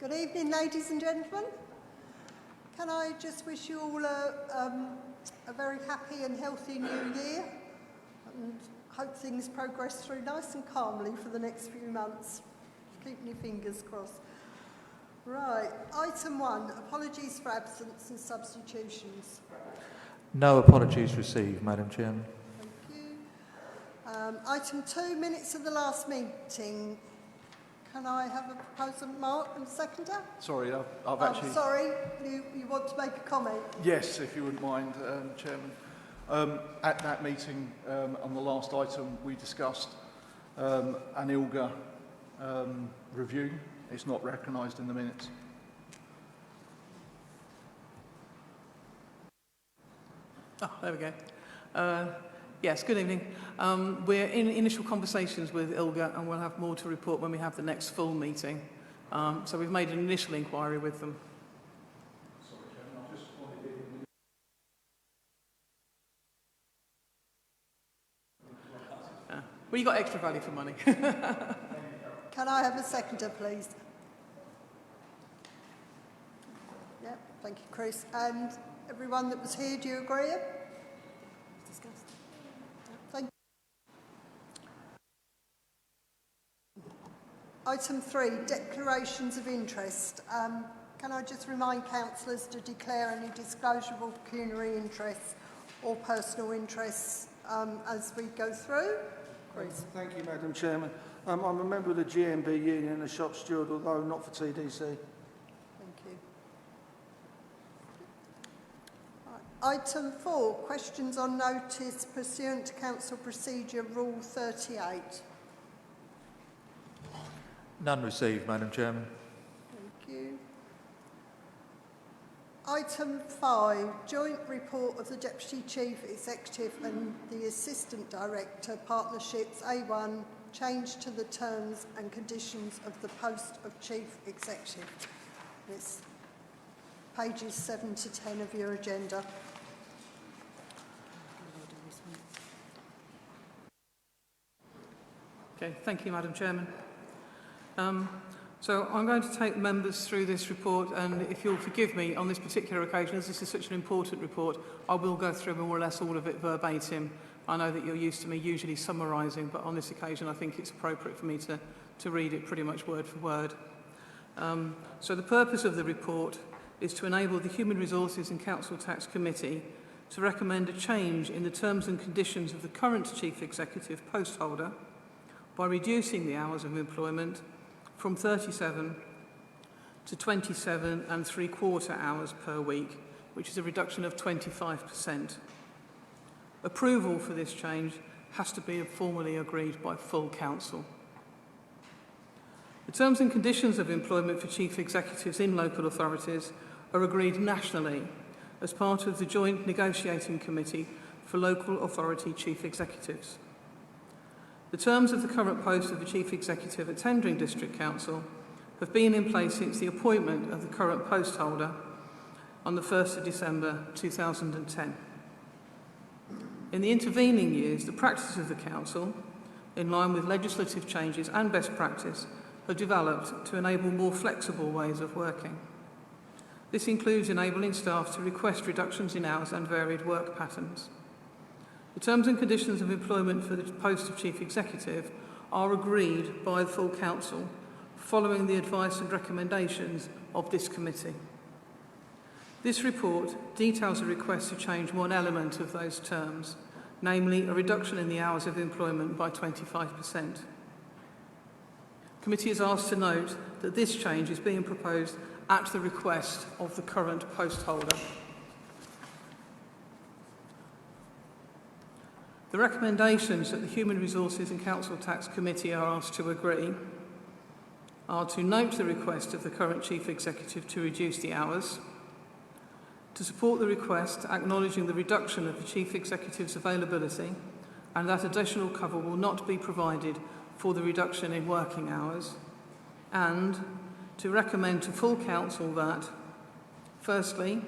Good evening, ladies and gentlemen. Can I just wish you all a very happy and healthy new year, and hope things progress through nice and calmly for the next few months. Keeping your fingers crossed. Right, item 1, apologies for absence and substitutions. No apologies received, Madam Chairman. Thank you. Item 2, minutes of the last meeting. Can I have a proposal, Mark, and a seconder? Sorry, I've actually... Sorry, you want to make a comment? Yes, if you wouldn't mind, Chairman. At that meeting, on the last item, we discussed an ILGA review. It's not recognised in the minutes. Oh, there we go. Yes, good evening. We're in initial conversations with ILGA, and we'll have more to report when we have the next full meeting. So we've made an initial inquiry with them. Sorry, Chairman, I just wanted to... Well, you got extra value for money. Can I have a seconder, please? Yeah, thank you, Chris. And everyone that was here, do you agree? Discussed. Thank you. Item 3, declarations of interest. Can I just remind councillors to declare any disclosable pecuniary interests or personal interests as we go through? Chris. Thank you, Madam Chairman. I'm a member of the GMB Union and a shop steward, although not for TDC. Thank you. Right. Item 4, questions on notice pursuant to Council Procedure Rule 38. None received, Madam Chairman. Thank you. Item 5, joint report of the Deputy Chief Executive and the Assistant Director, Partnerships A1, change to the terms and conditions of the post of Chief Executive. It's pages 7 to 10 of your agenda. Okay, thank you, Madam Chairman. So I'm going to take members through this report, and if you'll forgive me on this particular occasion, as this is such an important report, I will go through more or less all of it verbatim. I know that you're used to me usually summarising, but on this occasion I think it's appropriate for me to read it pretty much word for word. So the purpose of the report is to enable the Human Resources and Council Tax Committee to recommend a change in the terms and conditions of the current Chief Executive post holder by reducing the hours of employment from 37 to 27 3/4 hours per week, which is a reduction of 25%. Approval for this change has to be formally agreed by full council. The terms and conditions of employment for chief executives in local authorities are agreed nationally as part of the Joint Negotiating Committee for Local Authority Chief Executives. The terms of the current post of the Chief Executive at Tendring District Council have been in place since the appointment of the current post holder on the 1st of December 2010. In the intervening years, the practices of the Council, in line with legislative changes and best practice, have developed to enable more flexible ways of working. This includes enabling staff to request reductions in hours and varied work patterns. The terms and conditions of employment for the post of Chief Executive are agreed by the full Council following the advice and recommendations of this committee. This report details a request to change one element of those terms, namely a reduction in the hours of employment by 25%. The committee is asked to note that this change is being proposed at the request of the current post holder. The recommendations that the Human Resources and Council Tax Committee are asked to agree are to note the request of the current Chief Executive to reduce the hours, to support the request acknowledging the reduction of the Chief Executive's availability and that additional cover will not be provided for the reduction in working hours, and to recommend to full Council that, firstly,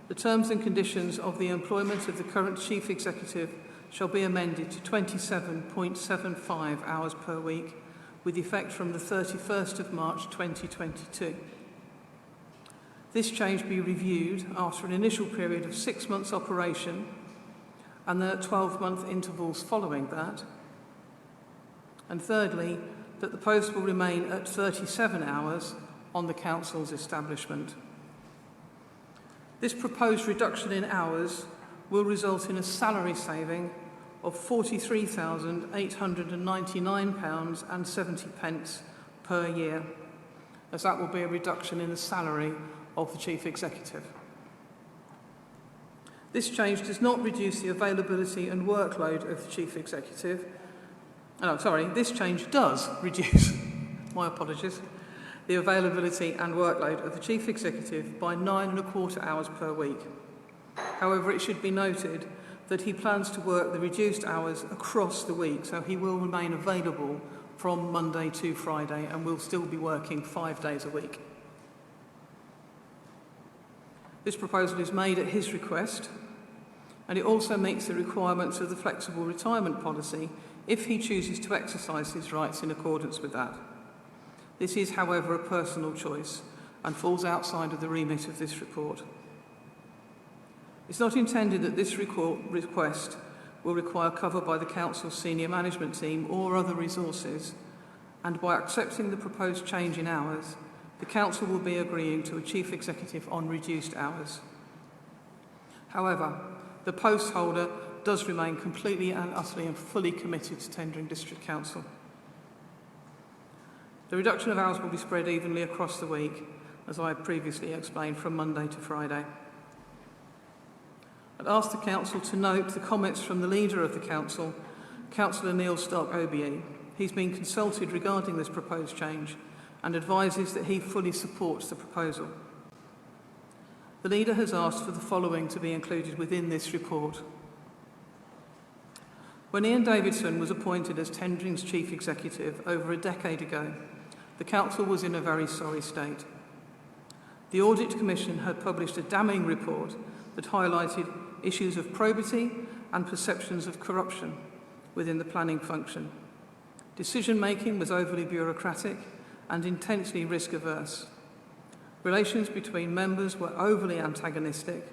the terms and conditions of the employment of the current Chief Executive shall be amended to 27.75 hours per week with effect from the 31st of March 2022. This change be reviewed after an initial period of 6 months operation and then at 12-month intervals following that. And thirdly, that the post will remain at 37 hours on the council's establishment. This proposed reduction in hours will result in a salary saving of £43,899.70 per year, as that will be a reduction in the salary of the Chief Executive. This change does not reduce the availability and workload of the Chief Executive. This change does reduce, my apologies, the availability and workload of the Chief Executive by 9.25 hours per week. However, it should be noted that he plans to work the reduced hours across the week, so he will remain available from Monday to Friday and will still be working 5 days a week. This proposal is made at his request, and it also meets the requirements of the flexible retirement policy if he chooses to exercise his rights in accordance with that. This is, however, a personal choice and falls outside of the remit of this report. It's not intended that this request will require cover by the Council's senior management team or other resources, and by accepting the proposed change in hours, the Council will be agreeing to a Chief Executive on reduced hours. However, the post holder does remain completely and utterly and fully committed to tendering District Council. The reduction of hours will be spread evenly across the week, as I previously explained, from Monday to Friday. I'd ask the Council to note the comments from the Leader of the Council, Councillor Neil Stark OBE. He's been consulted regarding this proposed change and advises that he fully supports the proposal. The Leader has asked for the following to be included within this report. When Ian Davidson was appointed as Tendering's Chief Executive over a decade ago, the Council was in a very sorry state. The Audit Commission had published a damning report that highlighted issues of probity and perceptions of corruption within the planning function. Decision-making was overly bureaucratic and intensely risk-averse. Relations between members were overly antagonistic,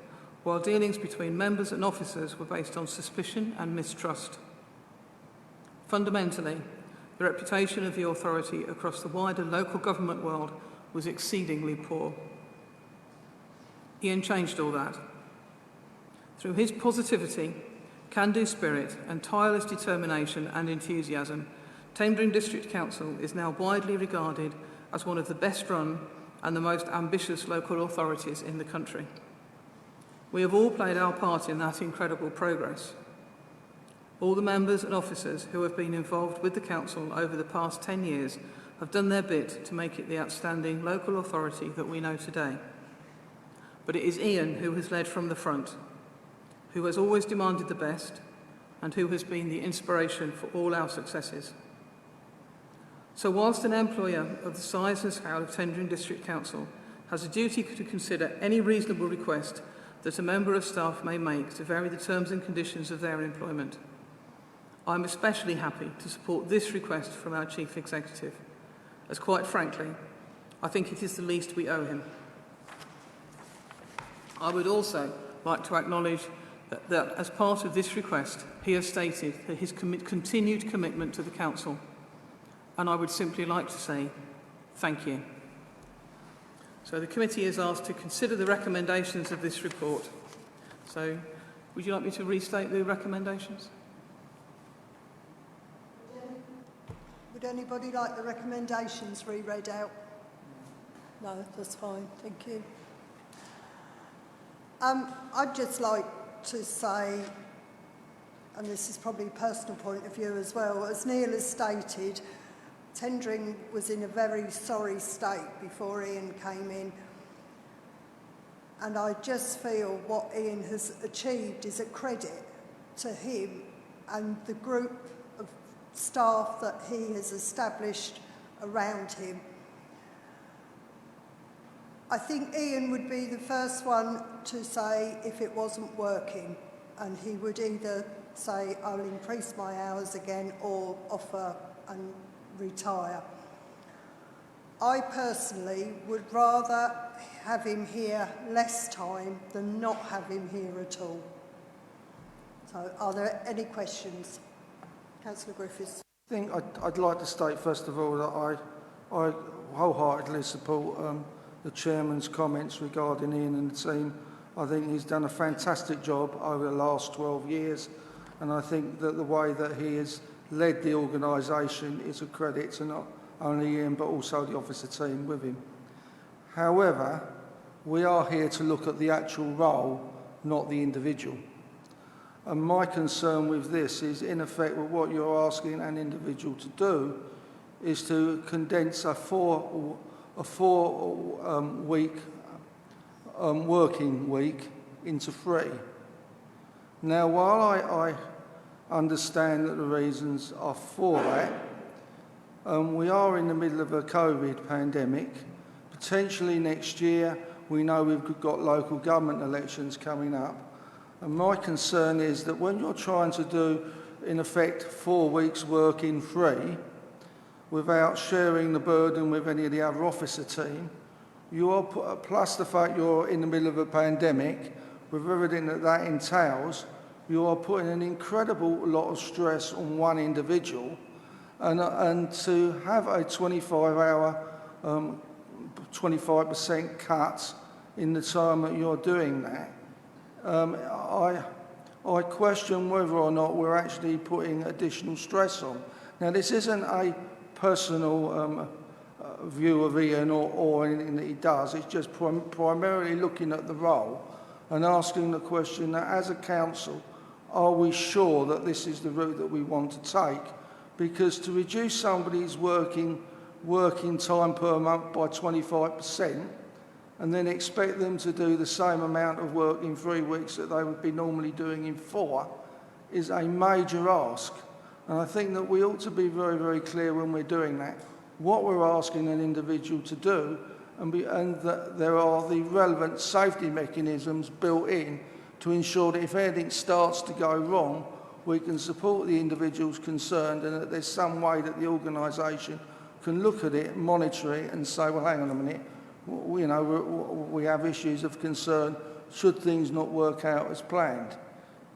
while dealings between members and officers were based on suspicion and mistrust. Fundamentally, the reputation of the authority across the wider local government world was exceedingly poor. Ian changed all that. Through his positivity, can-do spirit and tireless determination and enthusiasm, Tendring District Council is now widely regarded as one of the best run and the most ambitious local authorities in the country. We have all played our part in that incredible progress. All the members and officers who have been involved with the Council over the past 10 years have done their bit to make it the outstanding local authority that we know today. But it is Ian who has led from the front, who has always demanded the best, and who has been the inspiration for all our successes. So whilst an employer of the size and scale of Tendring District Council has a duty to consider any reasonable request that a member of staff may make to vary the terms and conditions of their employment, I'm especially happy to support this request from our Chief Executive, as quite frankly, I think it is the least we owe him. I would also like to acknowledge that as part of this request, he has stated that his continued commitment to the Council, and I would simply like to say thank you. So the committee is asked to consider the recommendations of this report. So would you like me to restate the recommendations? Would anybody like the recommendations reread out? No, that's fine, thank you. I'd just like to say, and this is probably a personal point of view as well, as Neil has stated, Tendring was in a very sorry state before Ian came in, and I just feel what Ian has achieved is a credit to him and the group of staff that he has established around him. I think Ian would be the first one to say if it wasn't working, and he would either say, I'll increase my hours again or offer and retire. I personally would rather have him here less time than not have him here at all. So are there any questions? Councillor Griffiths. I think I'd like to state first of all that I wholeheartedly support the Chairman's comments regarding Ian and the team. I think he's done a fantastic job over the last 12 years, and I think that the way that he has led the organisation is a credit to not only Ian but also the officer team with him. However, we are here to look at the actual role, not the individual. And my concern with this is, in effect, what you're asking an individual to do is to condense a four week working week into 3. Now, while I understand that the reasons are for that, we are in the middle of a COVID pandemic. Potentially next year, we know we've got local government elections coming up. And my concern is that when you're trying to do, in effect, 4 weeks work in 3, without sharing the burden with any of the other officer team, you are, plus the fact you're in the middle of a pandemic, with everything that entails, you are putting an incredible lot of stress on one individual, and to have a 25-hour, 25% cut in the time that you're doing that, I question whether or not we're actually putting additional stress on. Now, this isn't a personal view of Ian or anything that he does. It's just primarily looking at the role and asking the question that, as a council, are we sure that this is the route that we want to take? Because to reduce somebody's working time per month by 25%, and then expect them to do the same amount of work in 3 weeks that they would be normally doing in 4 is a major ask. And I think that we ought to be very, very clear when we're doing that, what we're asking an individual to do, and that there are the relevant safety mechanisms built in to ensure that if anything starts to go wrong, we can support the individuals concerned, and that there's some way that the organisation can look at it, monitor it, and say, well, hang on a minute, we have issues of concern should things not work out as planned.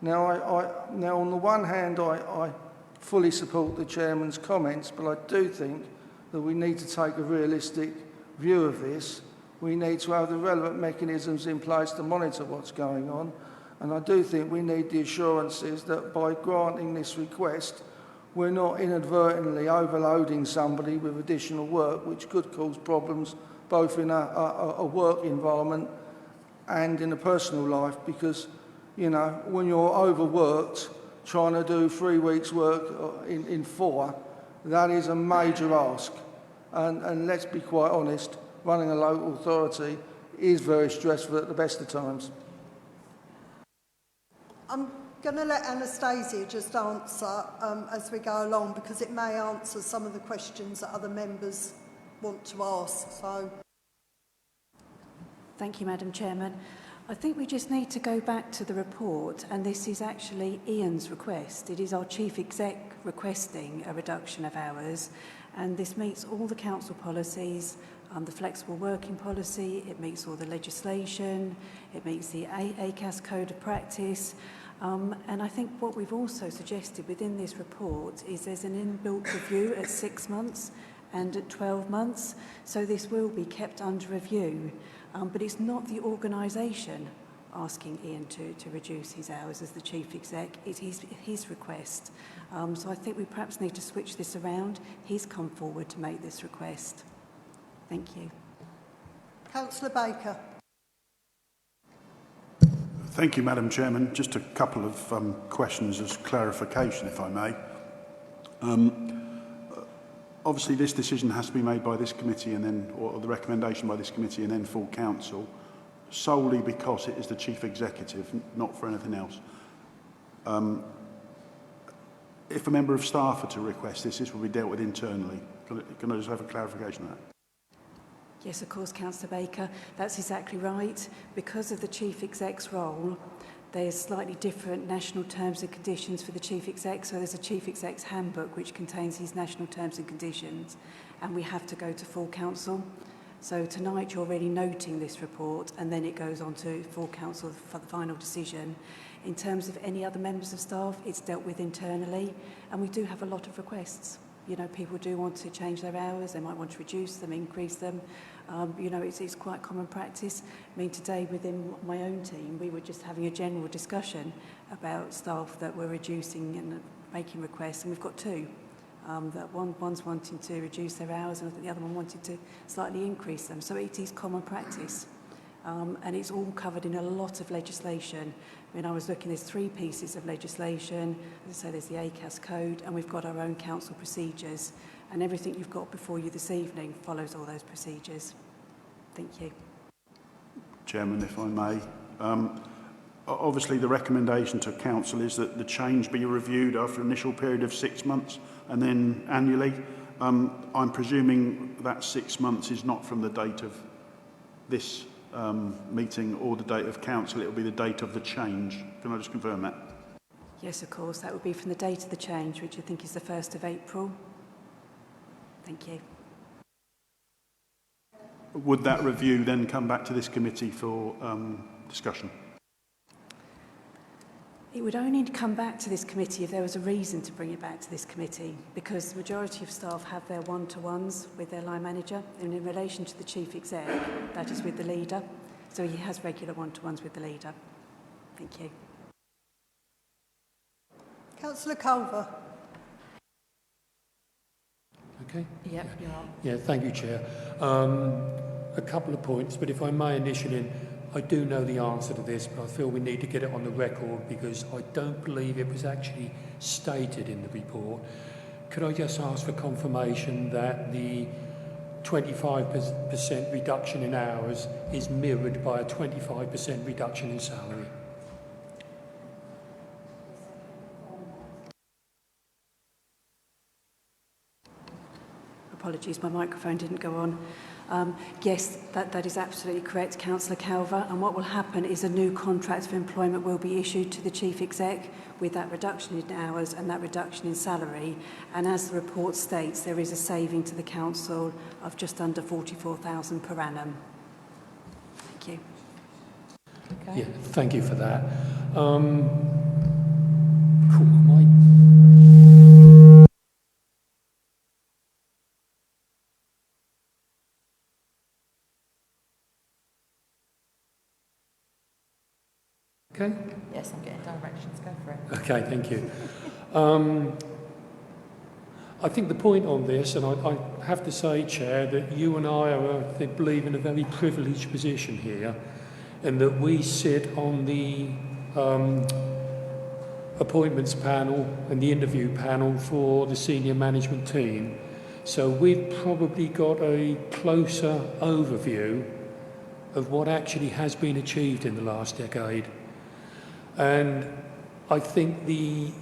Now, on the one hand, I fully support the Chairman's comments, but I do think that we need to take a realistic view of this. We need to have the relevant mechanisms in place to monitor what's going on, and I do think we need the assurances that by granting this request, we're not inadvertently overloading somebody with additional work, which could cause problems both in a work environment and in a personal life, because, when you're overworked, trying to do 3 weeks' work in 4, that is a major ask. And let's be quite honest, running a local authority is very stressful at the best of times. I'm going to let Anastasia just answer as we go along, because it may answer some of the questions that other members want to ask. So, thank you, Madam Chairman. I think we just need to go back to the report, and this is actually Ian's request. It is our Chief Exec requesting a reduction of hours, and this meets all the council policies, the flexible working policy, it meets all the legislation, it meets the ACAS Code of Practice, and I think what we've also suggested within this report is there's an inbuilt review at 6 months and at 12 months, so this will be kept under review. But it's not the organisation asking Ian to reduce his hours as the Chief Exec, it's his request. So I think we perhaps need to switch this around. He's come forward to make this request. Thank you. Councillor Baker. Thank you, Madam Chairman. Just a couple of questions as clarification, if I may. Obviously, this decision has to be made by this committee and then, or the recommendation by this committee and then full council, solely because it is the Chief Executive, not for anything else. If a member of staff are to request this, this will be dealt with internally. Can I just have a clarification of that? Yes, of course, Councillor Baker. That's exactly right. Because of the Chief Exec's role, There's slightly different national terms and conditions for the Chief Exec. So there's a Chief Exec's handbook which contains his national terms and conditions, and we have to go to full council. So tonight you're really noting this report, and then it goes on to full council for the final decision. In terms of any other members of staff, it's dealt with internally, and we do have a lot of requests. You know, people do want to change their hours, they might want to reduce them, increase them. You know, it's quite common practice. I mean, today within my own team, we were just having a general discussion about staff that were reducing and making requests, and we've got two. That one's wanting to reduce their hours, and I think the other one wanted to slightly increase them. So it is common practice. And it's all covered in a lot of legislation. When I was looking, there's 3 pieces of legislation. As I say, there's the ACAS code, and we've got our own council procedures. And everything you've got before you this evening follows all those procedures. Thank you. Chairman, if I may. Obviously, the recommendation to council is that the change be reviewed after an initial period of 6 months and then annually. I'm presuming that 6 months is not from the date of this meeting or the date of council. It will be the date of the change. Can I just confirm that? Yes, of course. That would be from the date of the change, which I think is the 1st of April. Thank you. Would that review then come back to this committee for discussion? It would only come back to this committee if there was a reason to bring it back to this committee, because the majority of staff have their one-to-ones with their line manager, and in relation to the Chief Exec, that is with the leader. So he has regular one-to-ones with the leader. Thank you. Councillor Culver. Okay. Yep, you are. Yeah, thank you, Chair. A couple of points, but if I may initially, I do know the answer to this, but I feel we need to get it on the record because I don't believe it was actually stated in the report. Could I just ask for confirmation that the 25% reduction in hours is mirrored by a 25% reduction in salary? Apologies, my microphone didn't go on. Yes, that is absolutely correct, Councillor Calver. And what will happen is a new contract of employment will be issued to the Chief Exec with that reduction in hours and that reduction in salary. And as the report states, there is a saving to the Council of just under £44,000 per annum. Thank you. Okay. Yeah, thank you for that. Okay. Yes, I'm getting directions. Go for it. Okay, thank you. I think the point on this, and I have to say, Chair, that you and I are, I believe, in a very privileged position here, and that we sit on the appointments panel and the interview panel for the senior management team. So we've probably got a closer overview of what actually has been achieved in the last decade. And I think the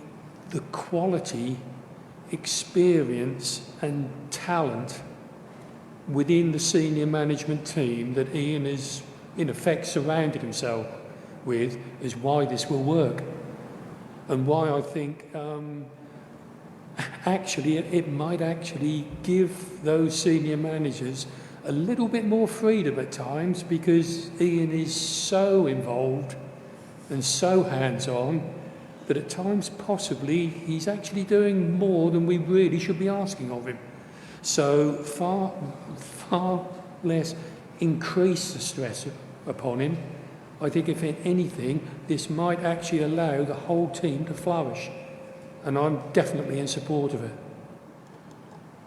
quality, experience and talent within the senior management team that Ian has in effect surrounded himself with is why this will work, and why I think actually it might actually give those senior managers a little bit more freedom at times, because Ian is so involved and so hands-on that at times possibly he's actually doing more than we really should be asking of him. So far less increase the stress upon him. I think if anything, this might actually allow the whole team to flourish. And I'm definitely in support of it.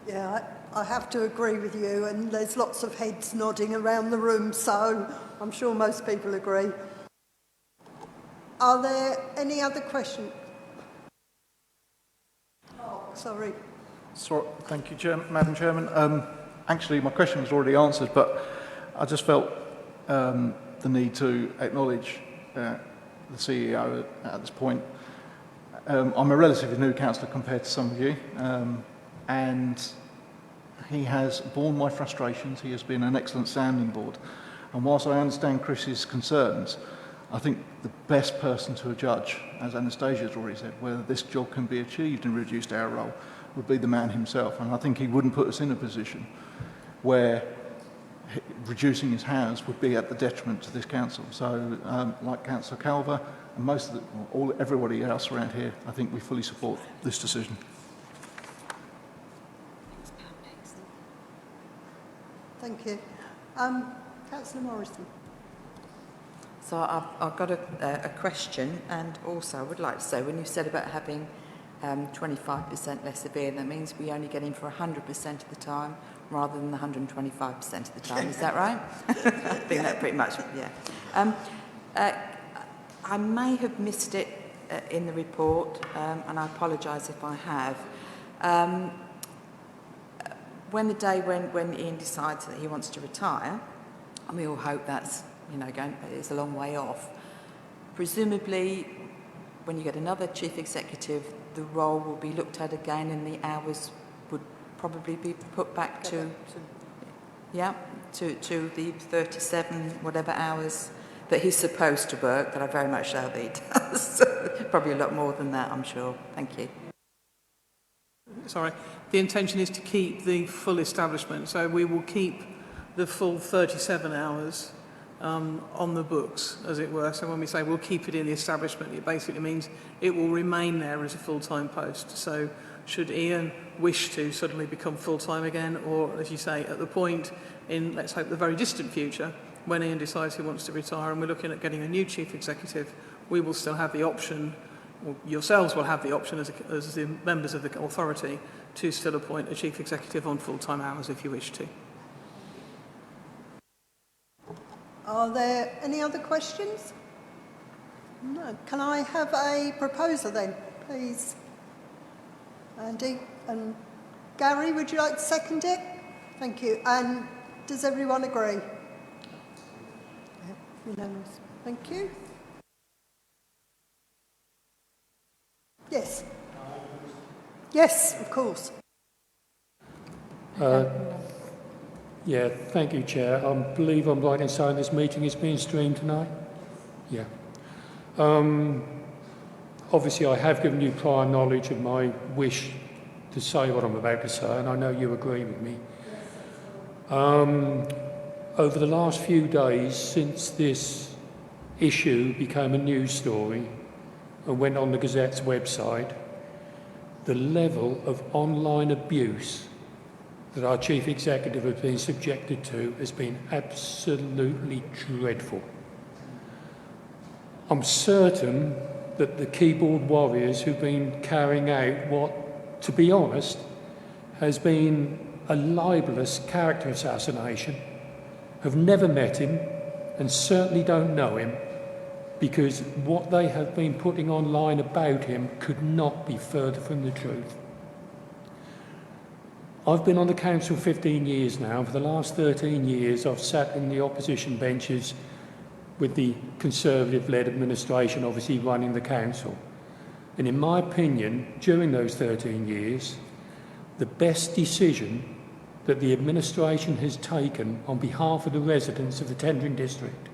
Yeah, I have to agree with you, and there's lots of heads nodding around the room, so I'm sure most people agree. Are there any other questions? Oh, sorry. Thank you, Madam Chairman. Actually, my question was already answered, but I just felt the need to acknowledge the CEO at this point. I'm a relatively new councillor compared to some of you, and he has borne my frustrations. He has been an excellent sounding board. And whilst I understand Chris's concerns, I think the best person to judge, as Anastasia has already said, whether this job can be achieved in a reduced hour role would be the man himself. And I think he wouldn't put us in a position where reducing his hours would be at the detriment to this council. So, like Councillor Calver and most of everybody else around here, I think we fully support this decision. Thank you. Councillor Morrison. So I've got a question, and also I would like to say, when you said about having 25% less severe, that means we only get in for 100% of the time rather than the 125% of the time. Is that right? I think that pretty much, yeah. I may have missed it in the report, and I apologise if I have. When the day when Ian decides that he wants to retire, and we all hope that's, it's a long way off, presumably when you get another chief executive, the role will be looked at again and the hours would probably be put back to the 37 whatever hours that he's supposed to work, but I very much doubt that he does. Probably a lot more than that, I'm sure. Thank you. Sorry, the intention is to keep the full establishment, so we will keep the full 37 hours on the books, as it were. So when we say we'll keep it in the establishment, it basically means it will remain there as a full-time post. So should Ian wish to suddenly become full-time again, or as you say, at the point in, let's hope, the very distant future, when Ian decides he wants to retire and we're looking at getting a new chief executive, we will still have the option, or yourselves will have the option as the members of the authority, to still appoint a chief executive on full-time hours if you wish to. Are there any other questions? No. Can I have a proposer then, please? Andy and Gary, would you like to second it? Thank you. And does everyone agree? Yeah, unanimous. Thank you. Yes. Yes, of course. Yeah, thank you, Chair. I believe I'm right in saying this meeting is being streamed tonight? Yeah. Obviously, I have given you prior knowledge of my wish to say what I'm about to say, and I know you agree with me. Over the last few days, since this issue became a news story and went on the Gazette's website, the level of online abuse that our chief executive has been subjected to has been absolutely dreadful. I'm certain that the keyboard warriors who've been carrying out what, to be honest, has been a libellous character assassination have never met him and certainly don't know him, because what they have been putting online about him could not be further from the truth. I've been on the council 15 years now. For the last 13 years, I've sat in the opposition benches with the Conservative-led administration obviously running the council. And in my opinion, during those 13 years, the best decision that the administration has taken on behalf of the residents of the Tendring district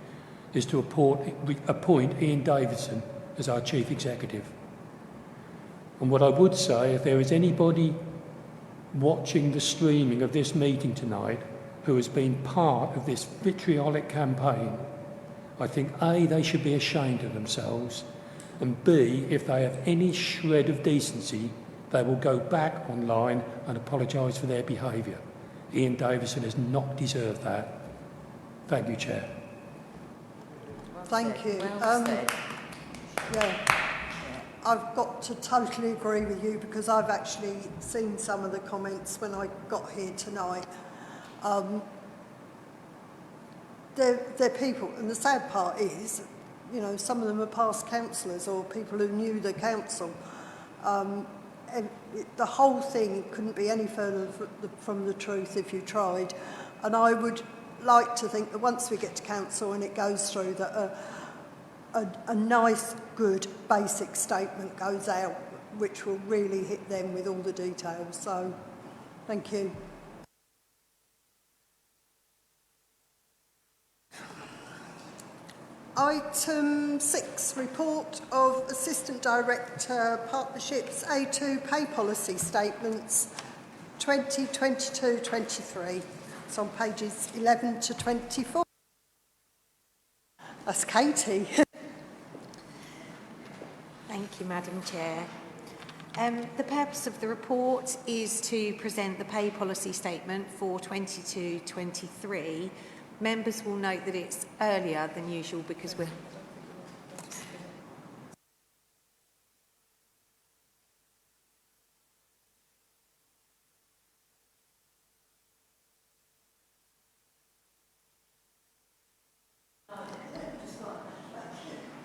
is to appoint Ian Davidson as our chief executive. And what I would say, if there is anybody watching the streaming of this meeting tonight who has been part of this vitriolic campaign, I think A, they should be ashamed of themselves, and B, if they have any shred of decency, they will go back online and apologise for their behaviour. Ian Davidson has not deserved that. Thank you, Chair. Thank you. Well said. Yeah. I've got to totally agree with you, because I've actually seen some of the comments when I got here tonight. They're people, and the sad part is, some of them are past councillors or people who knew the council. And the whole thing couldn't be any further from the truth if you tried. And I would like to think that once we get to council and it goes through, that a nice, good, basic statement goes out, which will really hit them with all the details. So, thank you. Item 6, report of Assistant Director Partnerships A2 Pay Policy Statements 2022-23. It's on pages 11 to 24. That's Katie. Thank you, Madam Chair. The purpose of the report is to present the pay policy statement for 22-23. Members will note that it's earlier than usual because we're...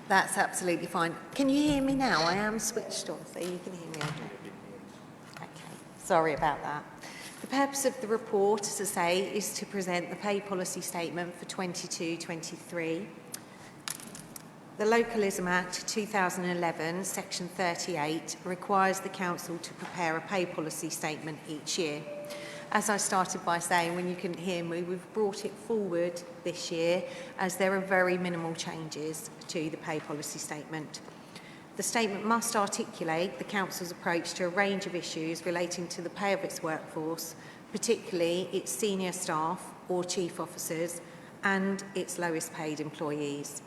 That's absolutely fine. Can you hear me now? I am switched on, so you can hear me. Okay, sorry about that. The purpose of the report, as I say, is to present the pay policy statement for 22-23. The Localism Act 2011, Section 38, requires the Council to prepare a pay policy statement each year. As I started by saying, when you couldn't hear me, we've brought it forward this year as there are very minimal changes to the pay policy statement. The statement must articulate the Council's approach to a range of issues relating to the pay of its workforce, particularly its senior staff or chief officers and its lowest paid employees.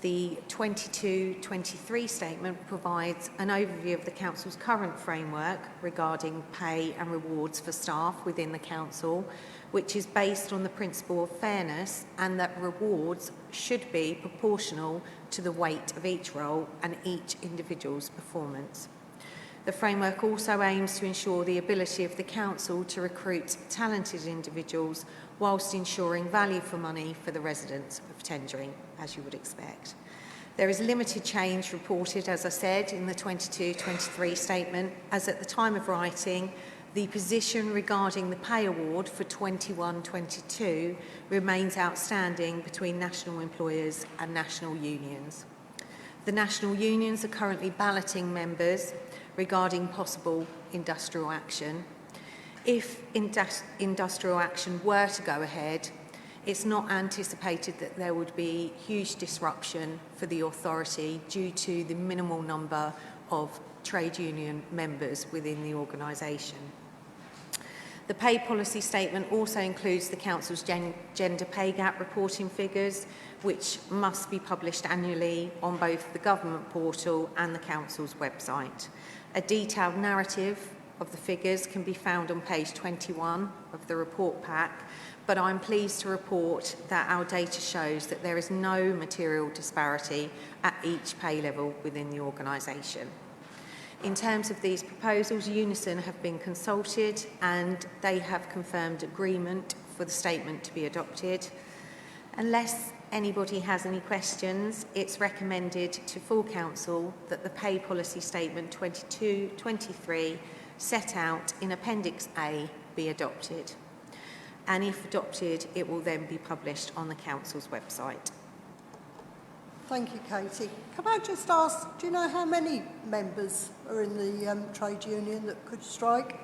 The 22-23 statement provides an overview of the Council's current framework regarding pay and rewards for staff within the Council, which is based on the principle of fairness and that rewards should be proportional to the weight of each role and each individual's performance. The framework also aims to ensure the ability of the Council to recruit talented individuals whilst ensuring value for money for the residents of Tendring, as you would expect. There is limited change reported, as I said, in the 22-23 statement, as at the time of writing, the position regarding the pay award for 21-22 remains outstanding between national employers and national unions. The national unions are currently balloting members regarding possible industrial action. If industrial action were to go ahead, it's not anticipated that there would be huge disruption for the authority due to the minimal number of trade union members within the organisation. The pay policy statement also includes the Council's gender pay gap reporting figures, which must be published annually on both the Government portal and the Council's website. A detailed narrative of the figures can be found on page 21 of the report pack, but I'm pleased to report that our data shows that there is no material disparity at each pay level within the organisation. In terms of these proposals, Unison have been consulted and they have confirmed agreement for the statement to be adopted. Unless anybody has any questions, it's recommended to full Council that the pay policy statement 22-23 set out in Appendix A be adopted. And if adopted, it will then be published on the Council's website. Thank you, Katie. Can I just ask, do you know how many members are in the trade union that could strike?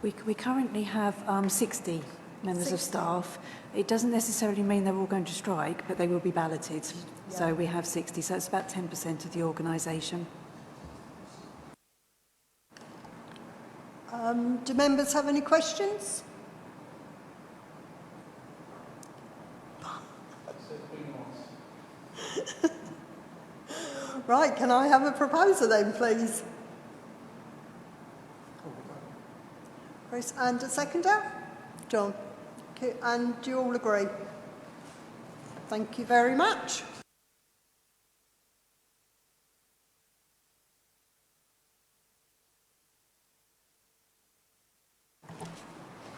We currently have 60 members of staff. It doesn't necessarily mean they're all going to strike, but they will be balloted. Yeah. So we have 60, so it's about 10% of the organisation. Do members have any questions? Right, can I have a proposer then, please? Chris, and a seconder? John. Okay, and do you all agree? Thank you very much.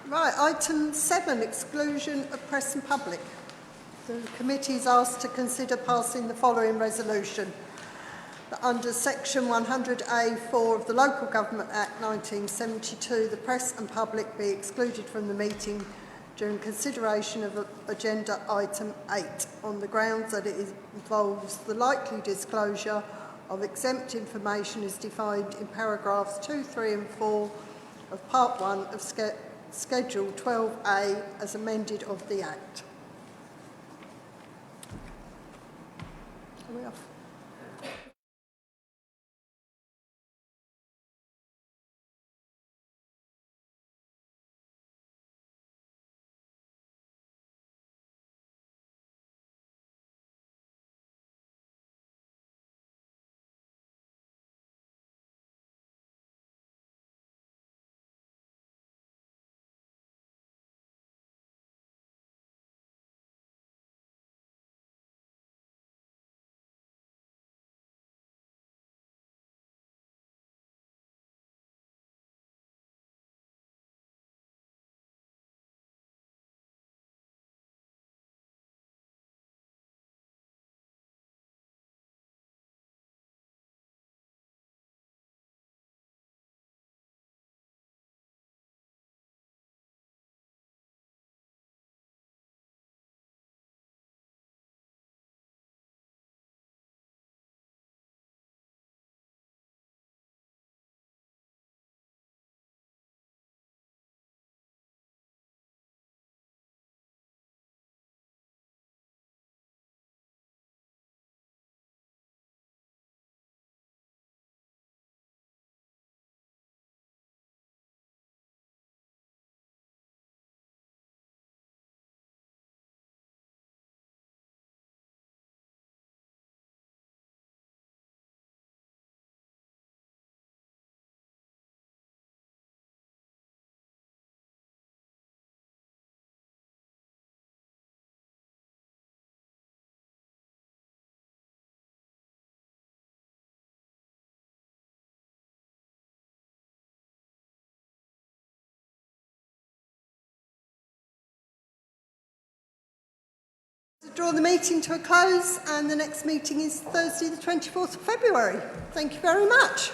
Right, item 7, exclusion of press and public. The committee is asked to consider passing the following resolution. That under section 100A(4) of the Local Government Act 1972, the press and public be excluded from the meeting during consideration of agenda item 8 on the grounds that it involves the likely disclosure of exempt information as defined in paragraphs 2, 3 and 4 of Part 1 of Schedule 12A as amended of the Act. Are we off? To draw the meeting to a close, and the next meeting is Thursday the 24th of February. Thank you very much.